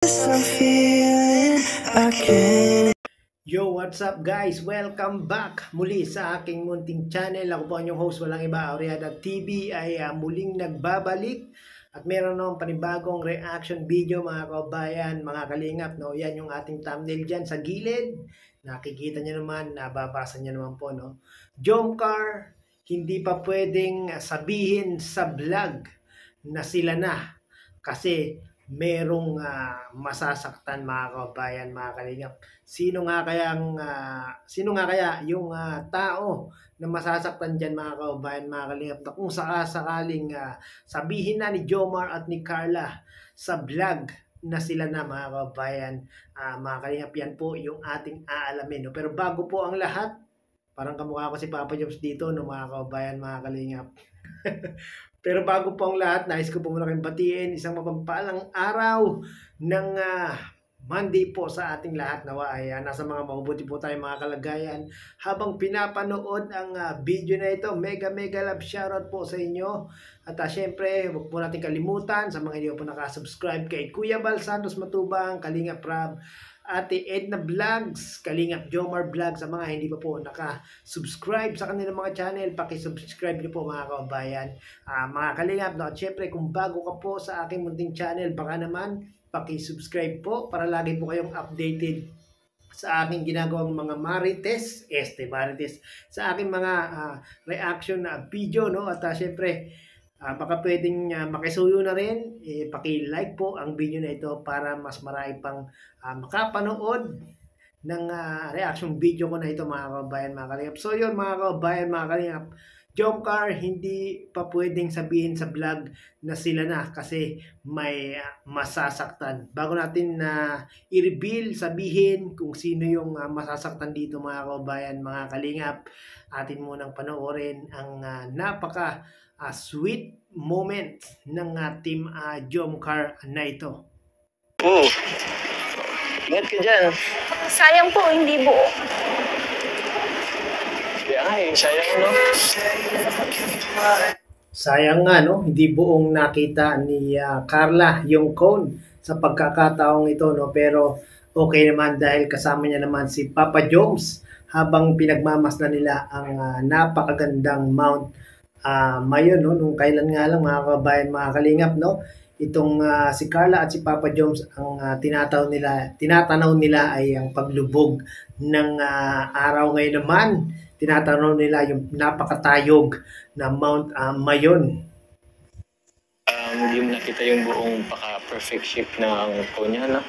I'm feeling again. Yo, what's up guys? Welcome back muli sa aking munting channel. Ako po ang inyong host, walang iba, Auriada TV ay muling nagbabalik. At meron ng panibagong reaction video mga kabayan, mga kalingap. No? Yan yung ating thumbnail dyan sa gilid. Nakikita nyo naman, nababasa nyo naman po. No? Jomcar, hindi pa pwedeng sabihin sa vlog na sila na. Kasi merong masasaktan mga kabayan, mga kalingap. Sino nga kaya yung tao na masasaktan diyan mga kabayan, mga kalingap, na kung sakaling sabihin na ni Jomar at ni Carla sa vlog na sila na mga kabayan, mga kalingap, yan po yung ating aalamin. No? Pero bago po ang lahat, parang kamukha ko si Papa Jobs dito, no, mga kabayan, mga kalingap. Pero bago po ang lahat, nais ko po muna kayong batiin isang mapagpalang araw ng Monday po sa ating lahat. Nawa ay nasa mga mabubuti po tayo mga kalagayan habang pinapanood ang video na ito. Mega love shoutout po sa inyo. At syempre, huwag po natin kalimutan sa mga hindi po nakasubscribe kay Kuya Bal Santos Matubang, Kalingap Rab, Ate Edna Vlogs, Kalingap Jomar Vlogs. Sa mga hindi pa po naka-subscribe sa kanilang mga channel, paki-subscribe niyo po mga kabayan, mga Kalingap. No? At syempre, kung bago ka po sa aking munting channel, baka naman paki-subscribe po para lagi po kayong updated sa aking ginagawang mga marites, sa aking mga reaction na video. No? At syempre, baka pwedeng makisuyo na rin, paki-like po ang video na ito para mas marami pang makapanood ng reaction video ko na ito mga kabayan, mga kalingap. So yun mga kabayan, mga kalingap, Jomcar, hindi pa pwedeng sabihin sa vlog na sila na kasi may masasaktan. Bago natin i-reveal, sabihin kung sino yung masasaktan dito mga kabayan, mga kalingap, atin munang panoorin ang napaka sweet moment ng team Jomcar na ito. Ingat ka dyan. Sayang po, hindi buo. Kaya nga sayang no? Sayang nga no, hindi buong nakita ni Carla yung cone sa pagkakataong ito, no? Pero okay naman dahil kasama niya naman si Papa Joms habang pinagmamasdan nila ang napakagandang Mount Mayon, no? Nung kailan nga lang mga kabayan, mga kalingap, no? Itong si Carla at si Papa Joms, ang tinatanaw nila ay ang paglubog ng araw. Ngayon naman, tinatanaw nila yung napakatayog na Mount Mayon. Hindi mo nakita yung buong paka-perfect shape ng konya, no?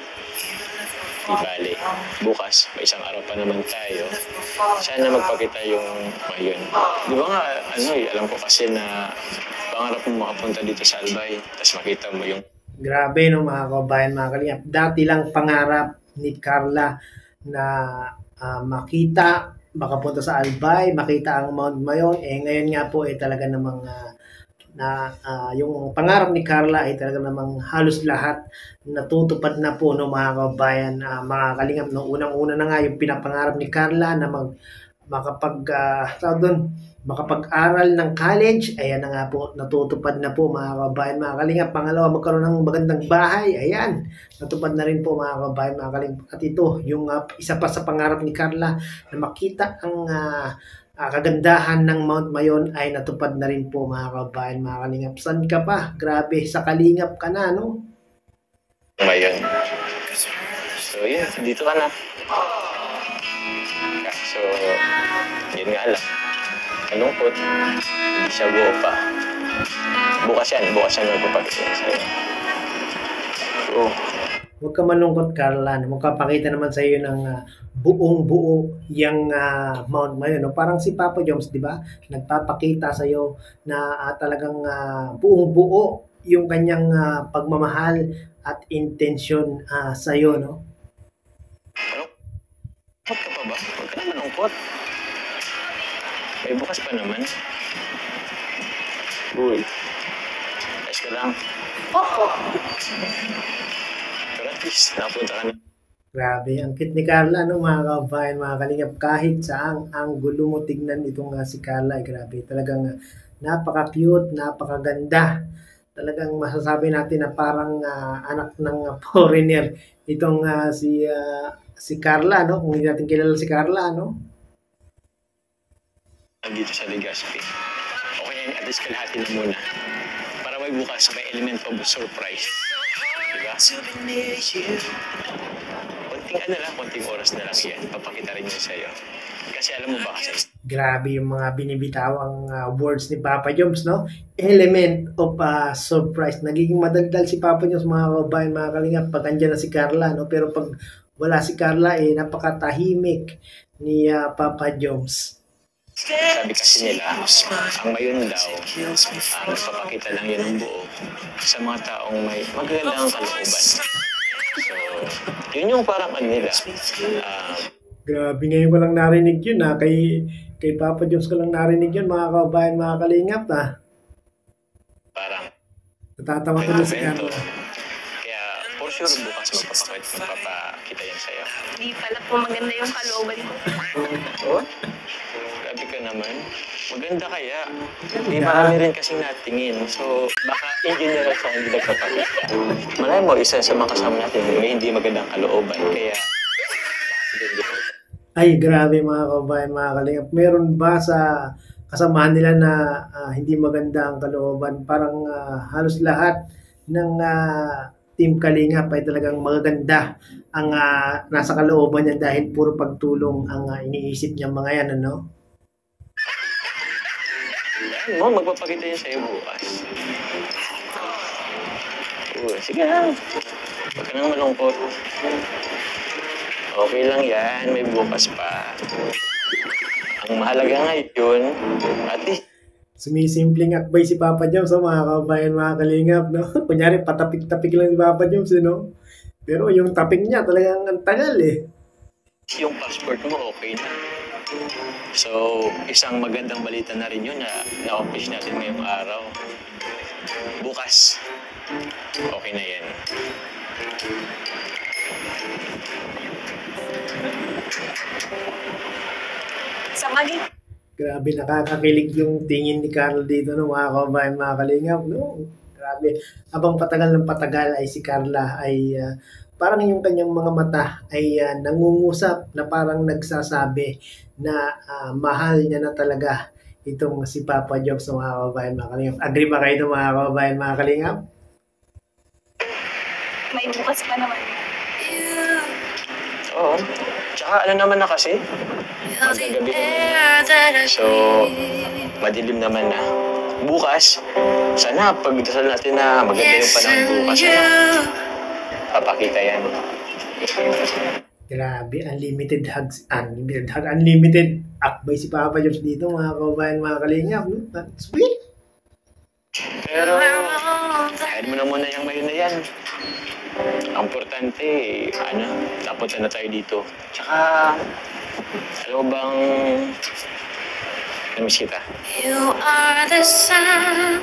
Di bali. Bukas, may isang araw pa naman tayo. Sana magpakita yung Mayon. Di ba nga, alam ko kasi na pangarap mo makapunta dito sa Albay, tapos makita mo yung... Grabe no mga kabayan, mga kalingap. Dati lang pangarap ni Carla na makapunta sa Albay, makita ang Mount Mayon. Ngayon nga po talaga namang yung pangarap ni Carla ay talaga namang halos lahat natutupad na po no mga kabayan, mga kalingap. No, unang-una na nga yung pinapangarap ni Carla na makapag-aral ng college. Ayan na nga po, natutupad na po mga kabayan, mga kalingap. Pangalawa, magkaroon ng magandang bahay. Ayan, natupad na rin po mga kabayan, mga kalingap. At ito, yung isa pa sa pangarap ni Carla na makita ang kagandahan ng Mount Mayon ay natupad na rin po mga kabayan, mga kalingap. San ka pa? Grabe, sa kalingap ka na, no? Mayon. So yun, dito ka na. So, yun nga lang. Malungkot. Hindi siya buo pa. Bukas yan magpapakita sa'yo. So, huwag ka malungkot, Carla. Magpapakita naman sa iyo ng buong-buo yung Mount Mayon. No? Parang si Papa Joms, di ba? Nagpapakita sa iyo na talagang buong-buo yung kanyang pagmamahal at intensyon sa iyo, no? Huwag ka pa ba? Huwag ka naman malungkot. May bukas pa naman. Uy. Ayos ka lang. Opo. Pero at least, napunta ka na. Grabe, ang cute ni Carla, no, mga kabayan, mga kalingap. Kahit saang anggulo mo tignan itong si Carla, grabe. Talagang napaka-cute, napakaganda talagang masasabi natin na parang anak ng foreigner itong si Carla, no? Kung hindi natin kilala si Carla, no? Dito sa Legazpi. Okay, at least kalahati na muna. Para may bukas, may element of surprise. Diba? Konting oras na lang yan. Papakita rin yun sa'yo. Kasi alam mo ba kasi, Grabe yung mga binibitawang words ni Papa Joms, no? Element of surprise. Nagiging madaldal si Papa Joms, mga kababayan, mga kalingap, pag andyan na si Carla, no? Pero pag wala si Carla, napakatahimik ni Papa Joms. sabi kasi nila, ang mayon daw, nagpapakita lang yun ng buo sa mga taong may magagandang kalooban. So, yun yung parang nila. Grabe, ngayon ko lang narinig yun, kay Papa Joms ko lang narinig yun, mga kababayan, mga kalingap, Parang, Natatawa ko na si Carla. kaya, for sure, bukas magpapakita yan sa'yo. Hindi pala po maganda yung kalooban ko. Oh? Grabe ka naman. Maganda kaya. Hindi marami rin kasing natingin. So, baka engineer sa hindi nagpapakita. Malay mo, isa sa mga kasama natin, may hindi magandang kalooban. Kaya, Ay, grabe mga kababayan, mga kalingap. Meron ba sa kasamahan nila na hindi maganda ang kalooban? Parang halos lahat ng Team Kalingap ay talagang magaganda ang nasa kalooban niya dahil puro pagtulong ang iniisip niya mga yan, ano? mo, magpapakita yan sa'yo bukas. Sige lang. Huwag ka nang malungkot. Okay lang yan, may bukas pa. Ang mahalaga ngayon, at least, Sumisimpleng akbay si Papa Joms, mga kababayan, mga kalingap, no? Kunyari, patapik-tapik lang si Papa Joms, no? Pero yung tapik niya talagang ang tagal, yung passport mo okay na. So, isang magandang balita na rin yun na na-accomplish natin ngayong araw. Bukas, okay na yan. Sa maging Grabe, nakakakilig yung tingin ni Carl dito, no, mga kababayan, mga kalingap, no? Grabe. Habang patagal ng patagal ay si Carla ay parang yung kanyang mga mata ay nangungusap na parang nagsasabi na mahal niya na talaga itong si Papa Joms, no, mga kababayan, mga kalingap. Agree ba kayo, mga kababayan, mga kalingap? may bukas pa naman. Oo. Tsaka ano naman na kasi, magagabi naman. So, madilim naman na. Bukas, sana pagdasal natin na maganda yung panahon bukas. Papakita yan. Grabe, unlimited hugs, unlimited akbay si Papa Joms dito, mga kababayan, mga kalingap, no? Sweet! Pero, kahit mo na muna yung mayon na yan. Ang importante, napunta na tayo dito. Tsaka, alam mo bang, namiss kita.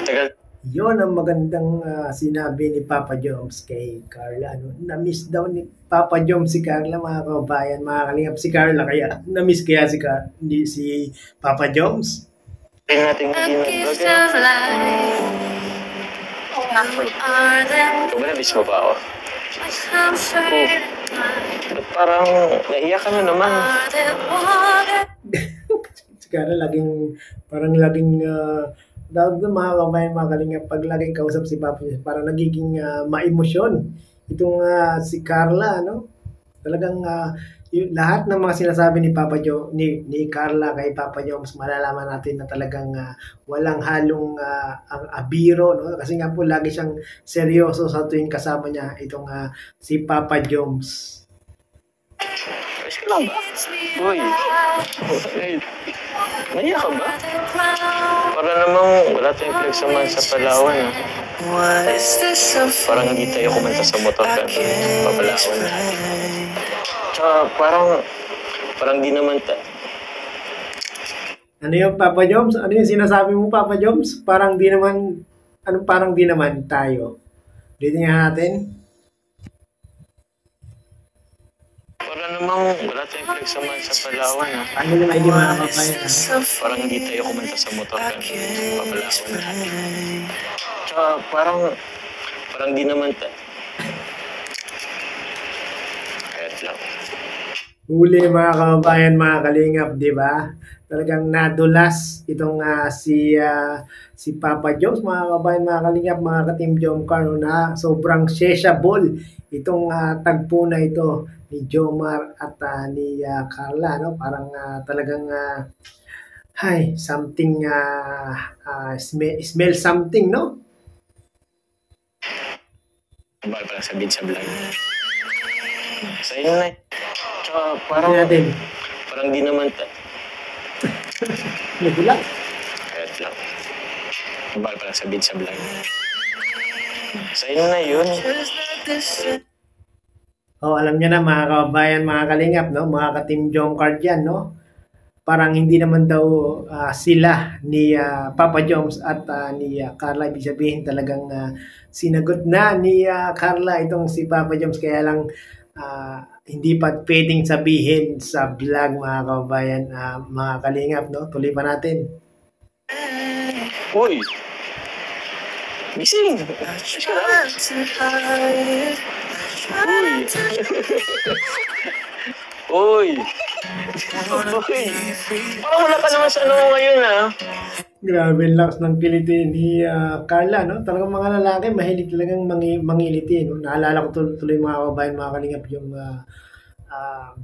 Tagal. Yon ang magandang sinabi ni Papa Joms kay Carla. Ano? Na-miss daw ni Papa Joms si Carla, mga kababayan, mga kalingap. Si Carla kaya, na-miss kaya si Papa Joms? Tingnan natin hindi nag-vlog. Oo nga po. Ikaw ba na-miss mo ba ako? Ba't parang naiyak ka na naman? Si Carla parang laging, dahil ng mga kababayan, mga kalingap, pag laging kausap si Papa Joms, parang nagiging maemosyon itong si Carla, no? Talagang yung lahat ng mga sinasabi ni ni Carla kay Papa Joms, malalaman natin na talagang walang halong ang abiro, no? Kasi nga po lagi siyang seryoso sa tuwing kasama niya itong si Papa Joms. Ayos ka lang ba? Uy. Naiyak ka ba? Para namang wala tayong pinagsamahan sa Palawan. Parang hindi tayo kumanta sa motor ka sa Palawan. Tsaka parang di naman Ano yung Papa Joms? Ano yung sinasabi mo, Papa Joms? Parang di naman tayo? Ulitin natin. Para namang wala tayong pinagsamahan sa Palawan. Ano naman hindi mga kababayan? Parang hindi tayo kumanta sa motor ka sa Palawan. Tsaka Tsaka parang di naman kahit lang. Huli mga kababayan, mga kalingap, di ba? Talagang nadulas itong si Papa Jones, mga kababayan, mga kalingap, mga ka-Team Jomcar, no, na sobrang sesable itong tagpo na ito ni Jomar at ni Carla, no? Parang talagang hay, something smell something, no? Bawal pa lang sabihin sa vlog. Sa inyo na. Tsaka Tingnan natin. parang di naman Nagulat. kahit lang. Bawal pa lang sabihin sa vlog. Sa inyo na yun. Oh, alam niyo na mga kababayan, mga kalingap, no? Mga ka-Team Jomcar dyan, no? Parang hindi naman daw sila ni Papa Joms at ni Carla. Ibig sabihin talagang sinagot na ni Carla itong si Papa Joms. Kaya lang hindi pa pwedeng sabihin sa vlog, mga kababayan, mga kalingap, no? Tuloy pa natin. Uy! Gising! Uy! Uy! Parang wala ka naman sa ano ngayon, ha? Grabe ang lakas ng kiliti ni Carla, no? Talagang mga lalaki, mahilig talagang mangiliti, no? Naalala ko tuloy mga kababayan, mga kalingap, yung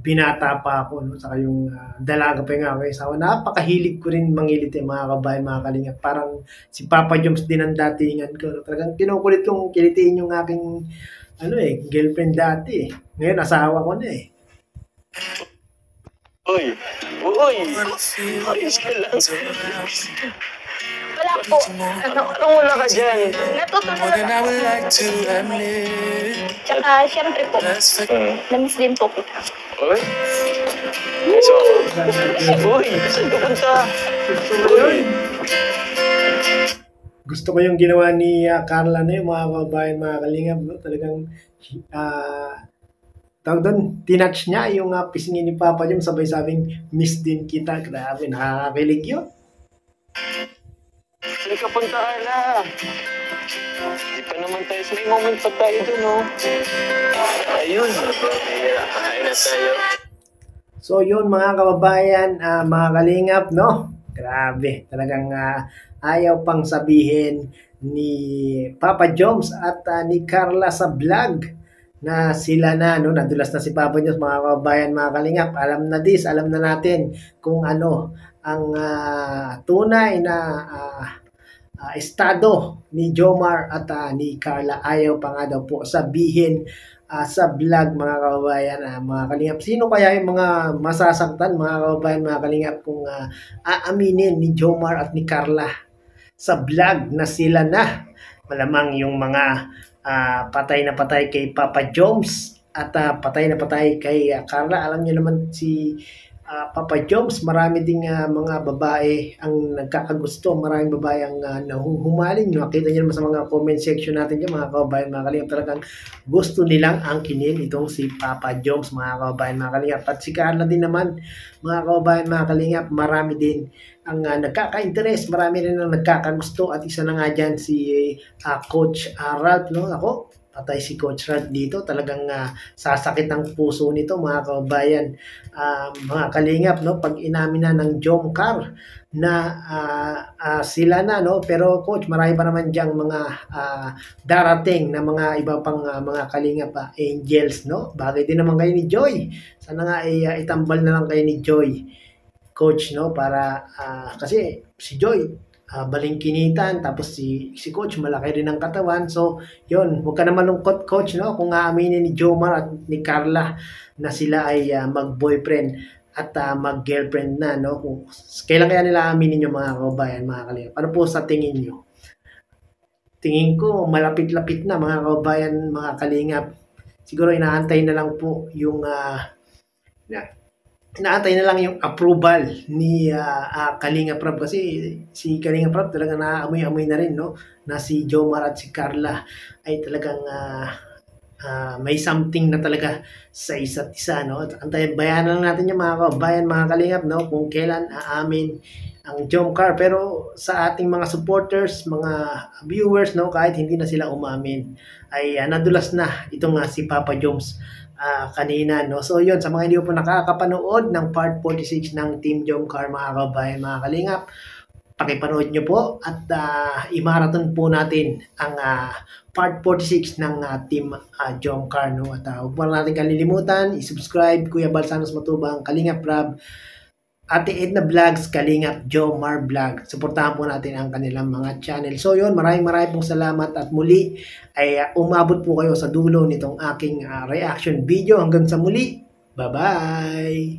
binata pa ako, no? Saka yung dalaga pa yung aking asawa. Napakahilig ko rin mangiliti, mga kababayan, mga kalingap. Parang si Papa Joms din ang datingan ko, no? Talagang kinukulit kong kilitiin yung aking girlfriend dati, eh. Ngayon, asawa ko na, eh. Uy! Uy! Ayos ka lang. Wala po. Anong wala ka dyan? Natutulog And I ako. would like to admit Tsaka, syempre po, namiss din po kita. Uy! So, uy! Saan ka punta? Uy! Gusto ko yung ginawa ni Carla na yung mga kababayan, mga kalingap, no? Talagang tawag doon, tinouch niya yung pisngin ni Papa Jom, sabay sabing miss din kita. Grabe, nakakakilig yun. Saan ka punta ka na? Di pa naman tayo. May moment pa tayo dun, no? Ayun. Kain na tayo. So yun mga kababayan, mga kalingap, no? Grabe, talagang ayaw pang sabihin ni Papa Joms at ni Carla sa vlog na sila na, no? Nadulas na si Papa Joms, mga kababayan, mga kalingap. Alam na natin kung ano ang tunay na estado ni Jomar at ni Carla. Ayaw pa nga daw po sabihin sa vlog, mga kababayan, mga kalingap. Sino kaya yung mga masasaktan, mga kababayan, mga kalingap, kung aaminin ni Jomar at ni Carla sa vlog na sila na? Malamang yung mga patay na patay kay Papa Joms at patay na patay kay Carla. Alam niyo naman si Papa Joms, marami ding mga babae ang nagkakagusto, maraming babae ang nahuhumaling. Nakita niyo naman sa mga comment section natin dyan, mga kababayan, mga kalingap, talagang gusto nilang angkinin itong si Papa Joms, mga kababayan, mga kalingap. At si Carla din naman, mga kababayan, mga kalingap, marami din ang nagkaka-interest, marami rin ang nagkakagusto. At isa na nga dyan si Coach Ralph, no? Ako, patay si Coach Ralph dito. Talagang sasakit ang puso nito, mga kababayan, mga kalingap, no? Pag inamin na ng Jomcar na sila na, no? Pero Coach, marami pa naman diyang mga darating na mga iba pang mga kalingap, angels, no? Bagay din naman kayo ni Joy. Sana nga itambal na lang kayo ni Joy, Coach, no? Para kasi si Joy balingkinitan, tapos si Coach malaki rin ang katawan. So yun, huwag ka na malungkot, Coach, no? Kung aaminin ni Jomar at ni Carla na sila ay mag-boyfriend at mag-girlfriend na, no? Kung kailan kaya nila aminin yung mga kababayan, mga kalingap? Ano po sa tingin nyo? Tingin ko malapit-lapit na, mga kababayan, mga kalingap. Siguro inaantay na lang po yung inaantay na lang yung approval ni Kalinga Prab, kasi si Kalinga Prab talaga naamoy-amoy na rin, no? Na si Jomar at si Carla ay talagang may something na talaga sa isa't isa, no? Antayin, bayanan lang natin yung mga kabayan, mga kalingap, no? Kung kailan aamin ang Jomcar. Pero sa ating mga supporters, mga viewers, no, kahit hindi na sila umamin, ay nadulas na itong si Papa Joms kanina, no. So yun, sa mga hindi po nakakapanood ng part 46 ng Team Jomcar, mga kabayan, mga kalingap, pakipanood nyo po at i-marathon po natin ang part 46 ng Team Jomcar, no. At huwag po natin kalilimutan i-subscribe Kuya Balsanos Matubang, Kalingap Rab, Ate Edna Vlogs, Kalingap Jomar Vlog. Suportahan po natin ang kanilang mga channel. So yun, maraming pong salamat at muli ay umabot po kayo sa dulo nitong aking reaction video. Hanggang sa muli, bye-bye!